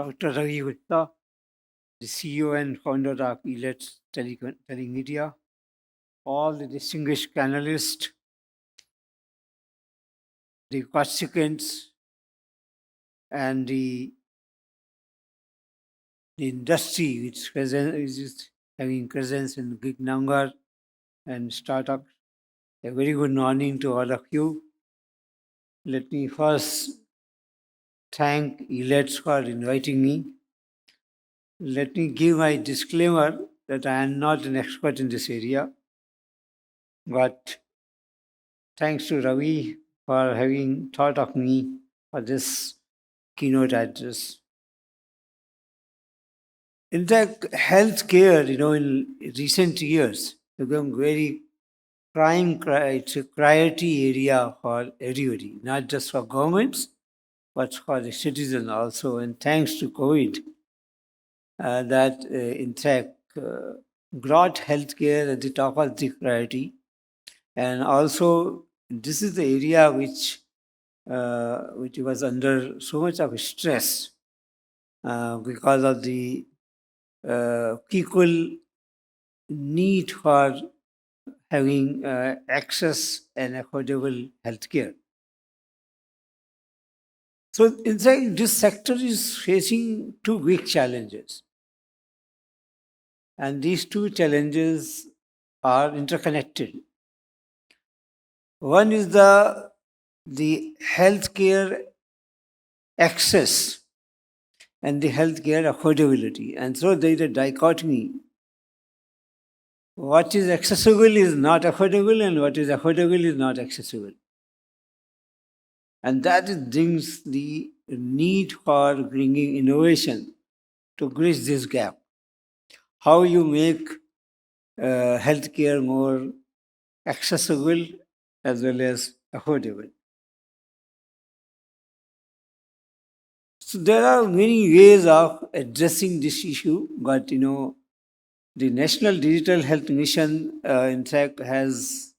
Dr. Ravi Gupta, the CEO and founder of Elets Telemedia, all the distinguished panelists, the participants, and the industry which is having presence in big number and startup. A very good morning to all of you. Let me first thank Elets for inviting me. Let me give my disclaimer that I am not an expert in this area, but thanks to Ravi for having thought of me for this keynote address. In fact, healthcare, in recent years, become very it's a priority area for everybody, not just for governments, but for the citizen also. And thanks to COVID, that in fact brought healthcare at the top of the priority. And also, this is the area which was under so much of stress because of the people need for having access and affordable healthcare. So, in fact, this sector is facing two big challenges. And these two challenges are interconnected. One is the healthcare access and the healthcare affordability. And so there is a dichotomy. What is accessible is not affordable, and what is affordable is not accessible. And that brings the need for bringing innovation to bridge this gap. How you make healthcare more accessible as well as affordable. So there are many ways of addressing this issue, but the National Digital Health Mission, in fact, has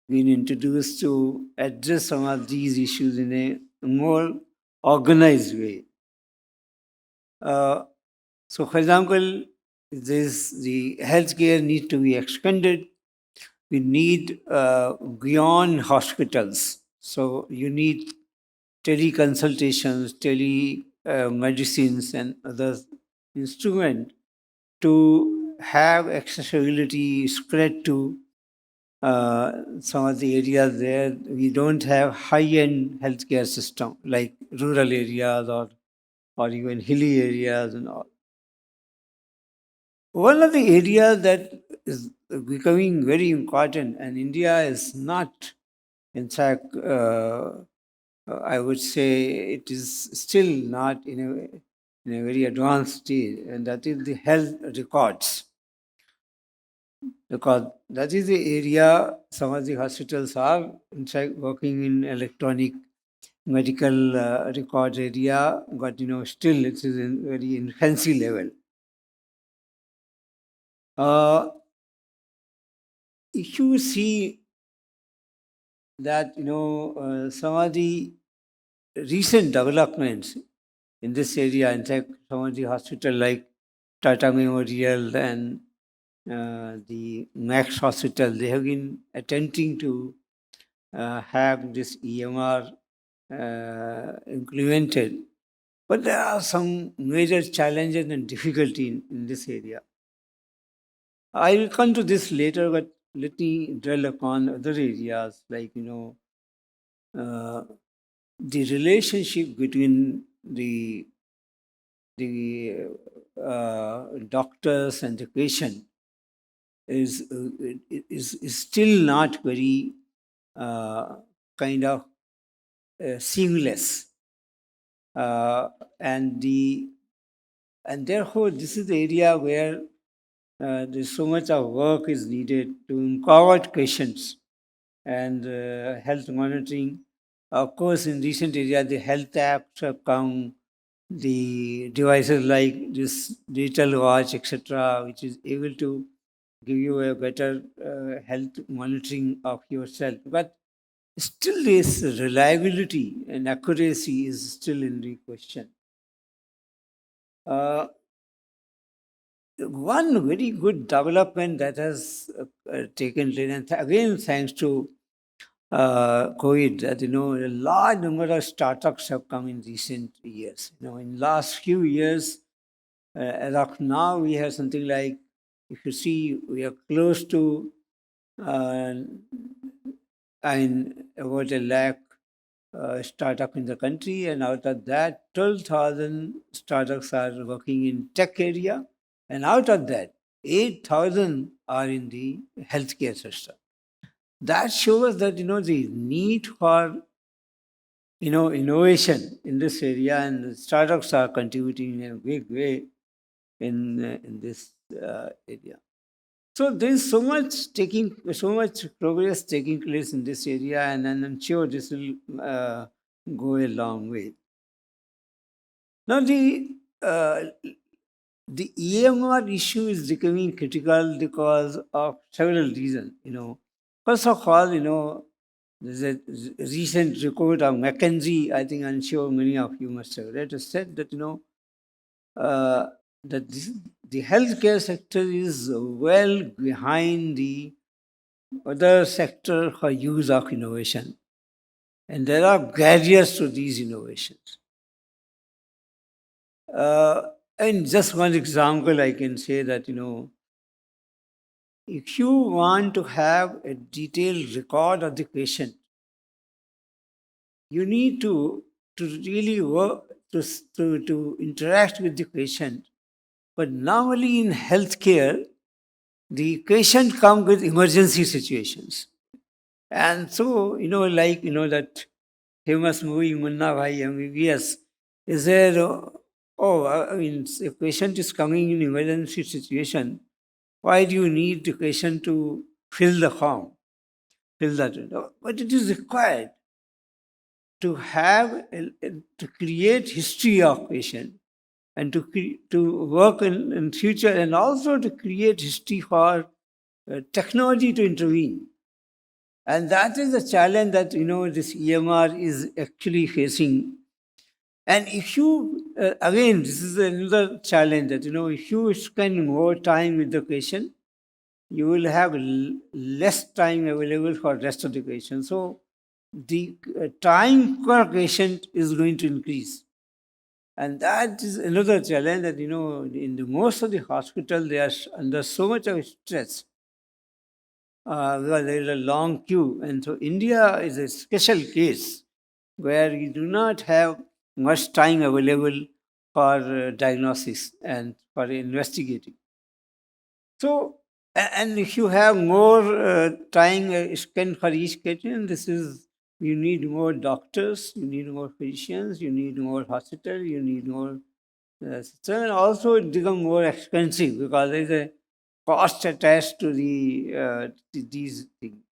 been introduced to address some of these issues in a more organized way. So, for example, the healthcare needs to be expanded. We need beyond hospitals. So you need teleconsultations, telemedicines, and other instruments to have accessibility spread to some of the areas where we don't have high-end healthcare system, like rural areas or even hilly areas and all. One of the areas that is becoming very important, and India is not, in fact, I would say it is still not in a very advanced stage, and that is the health records. Because that is the area some of the hospitals are, in fact, working in electronic medical records area, but still it is in very infancy level. If you see that some of the recent developments in this area, in fact, some of the hospital like Tata Memorial and the Max Hospital, they have been attempting to have this EMR implemented. But there are some major challenges and difficulty in this area. I will come to this later, but let me dwell upon other areas like, the relationship between the doctors and the patient is still not very kind of seamless, and therefore this is the area where there's so much of work is needed to empower patients and health monitoring. Of course, in recent area, the health apps have come, the devices like this digital watch, etc., which is able to give you a better health monitoring of yourself. But still, this reliability and accuracy is still in the question. Uh, One very good development that has taken place, and again thanks to COVID, that a large number of startups have come in recent years. In last few years, as of now, we have something like, if you see, we are close to uh, about a lakh startup in the country, and out of that, 12,000 startups are working in tech area, and out of that, 8,000 are in the healthcare system. That shows that the need for innovation in this area, and the startups are contributing in a big way in this area. So there is so much progress taking place in this area, and I'm sure this will go a long way. Now uh, the EMR issue is becoming critical because of several reasons. First of all, there's a recent report of McKinsey. I think I'm sure many of you must have read. It said that uh, that the healthcare sector is well behind the other sector for use of innovation, and there are barriers to these innovations. Uh, and just one example, I can say that if you want to have a detailed record of the patient, you need to really work to interact with the patient. But normally in healthcare, the patient come with emergency situations. And so, that famous movie Munna Bhai MBBS, is there, I mean, if patient is coming in emergency situation, why do you need the patient to fill the form, fill that? But it is required to to create history of patient, and to work in future, and also to create history for technology to intervene. And that is the challenge that this EMR is actually facing. And if you again, this is another challenge that if you spend more time with the patient, you will have less time available for rest of the patient. So the time per patient is going to increase. And that is another challenge that, in the most of the hospital, they are under so much of stress because there is a long queue. And so India is a special case where you do not have much time available for diagnosis and for investigating. So, and if you have more time spent for each patient, you need more doctors, you need more physicians, you need more hospital, you need more system, and also it becomes more expensive because there is a cost attached to to these things.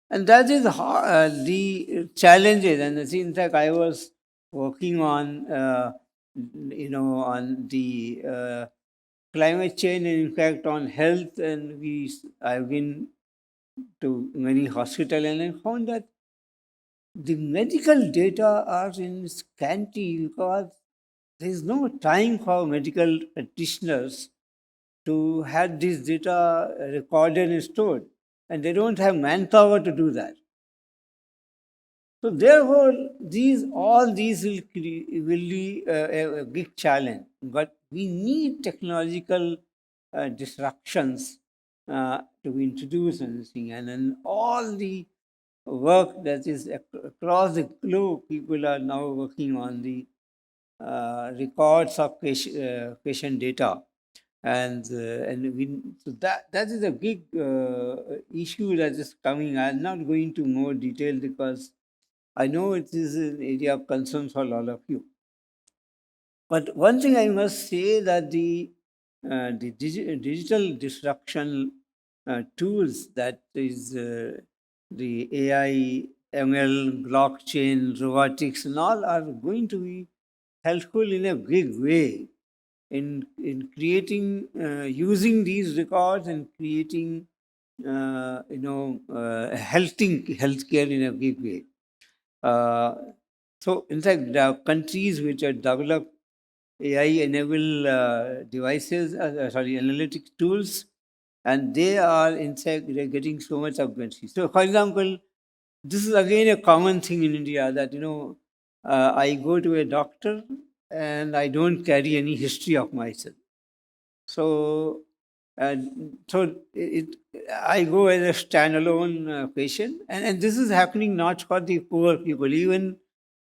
And that is the challenges. And in fact, I was working on, on the climate change and impact on health, and I've been to many hospitals, and I found that the medical data are in scanty because there is no time for medical practitioners to have this data recorded and stored, and they don't have manpower to do that. So therefore, all these will be a big challenge. But we need technological disruptions to be introduced in this thing, and then all the work that is across the globe, people are now working on the records of patient data, so that is a big issue that is coming. I'm not going to more detail because I know it is an area of concern for all of you. But one thing I must say that the digital disruption tools, that is the AI, ML, blockchain, robotics, and all, are going to be helpful in a big way in creating, using these records and creating, helping healthcare in a big way. Uh, so, in fact, there are countries which are developed AI-enabled devices, sorry, analytic tools, and they are in fact they're getting so much upgrade. So, for example, this is again a common thing in India that I go to a doctor and I don't carry any history of myself. So, it I go as a standalone patient, and this is happening not for the poor people, even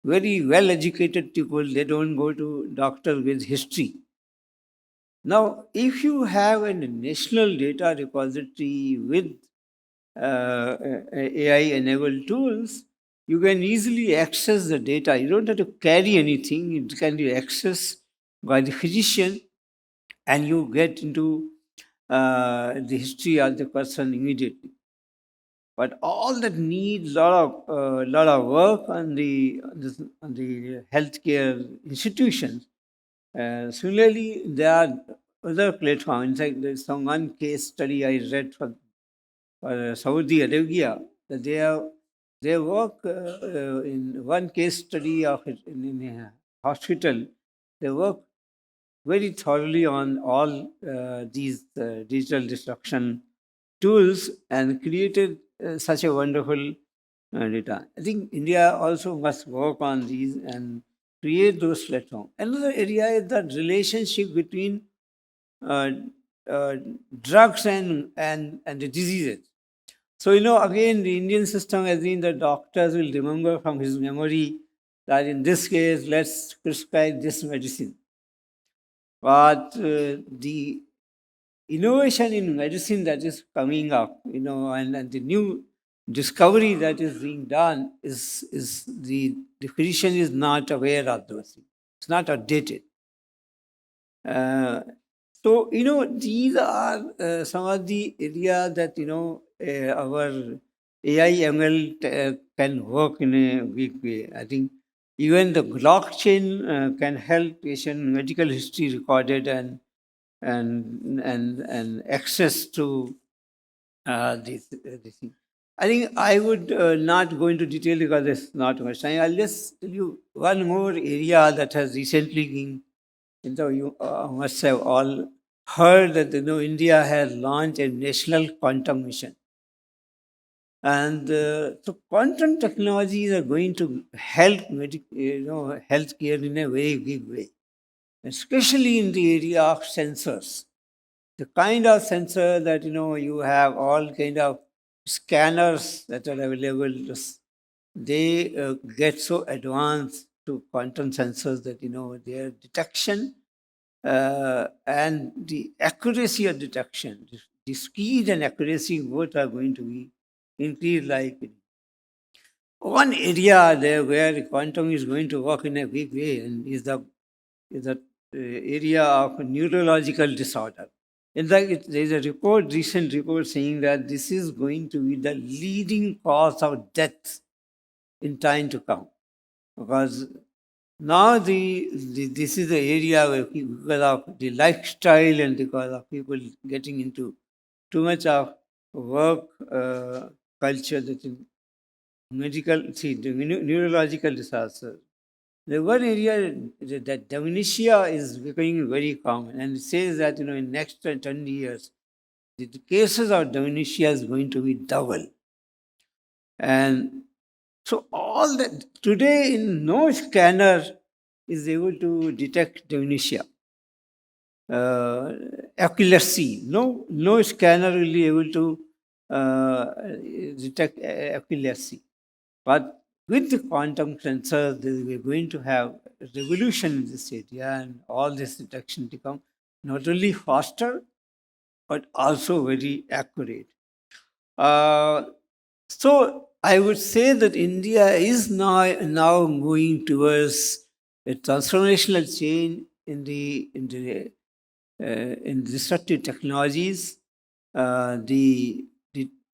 very well educated people, they don't go to doctor with history. Now, if you have a national data repository with AI enabled tools, you can easily access the data. You don't have to carry anything, it can be accessed by the physician, and you get into the history of the person immediately. But all that needs lot of work on the healthcare institutions. Similarly, there are other platforms. In fact, there's some one case study I read for Saudi Arabia that they work in one case study of it in a hospital. They work very thoroughly on all these digital destruction tools and created such a wonderful data. I think India also must work on these and create those platforms. Another area is the relationship between uh, uh, drugs and the diseases. So, again, the Indian system has been the doctors will remember from his memory that in this case, let's prescribe this medicine. But the innovation in medicine that is coming up, and the new discovery that is being done is the physician is not aware of those things. It's not updated. Uh, so, these are some of the areas that, our AI ML can work in a big way. I think even the blockchain can help patient medical history recorded and access to this thing. I think I would not go into detail because there's not much time. I'll just tell you one more area that has recently been, you must have all heard that India has launched a national quantum mission, and so quantum technologies are going to help healthcare in a very big way, especially in the area of sensors. The kind of sensor that you have all kind of scanners that are available, they get so advanced to quantum sensors that their detection and the accuracy of detection, the speed and accuracy both are going to be increased. Like one area there where quantum is going to work in a big way and is the area of neurological disorder. In fact, there is a recent report saying that this is going to be the leading cause of death in time to come. Because now this is the area where because of the lifestyle and because of people getting into too much of work culture, that is the neurological disaster. The one area that dementia is becoming very common, and it says that in next 20 years, the cases of dementia is going to be double. And so all that today in no scanner is able to detect dementia. Uh, Epilepsy. No scanner will be able to detect epilepsy. But with the quantum sensors, we're going to have a revolution in this area, and all this detection become not only faster but also very accurate. Uh, so I would say that India is now moving towards a transformational change in disruptive technologies.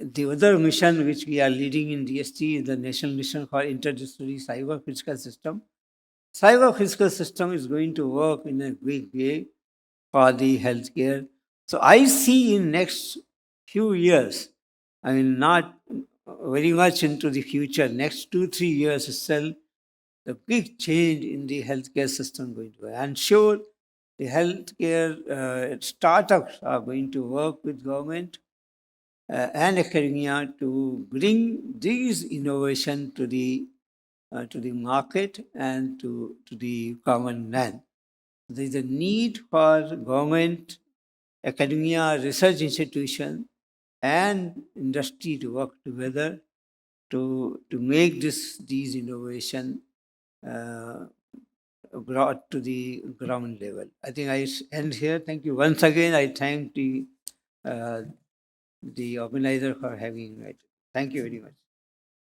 The other mission which we are leading in DST is the National Mission for Interdisciplinary Cyber Physical System. Cyber physical system is going to work in a big way for the healthcare. So I see in next few years, I mean not very much into the future, next 2-3 years itself, the big change in the healthcare system going to be. I'm sure the healthcare startups are going to work with government and academia to bring these innovation to the market and to the common man. There is a need for government, academia, research institution, and industry to work together to make these innovation uh, brought to the ground level. I think end here. Thank you once again. I thank uh, the organizer for having it. Thank you very much.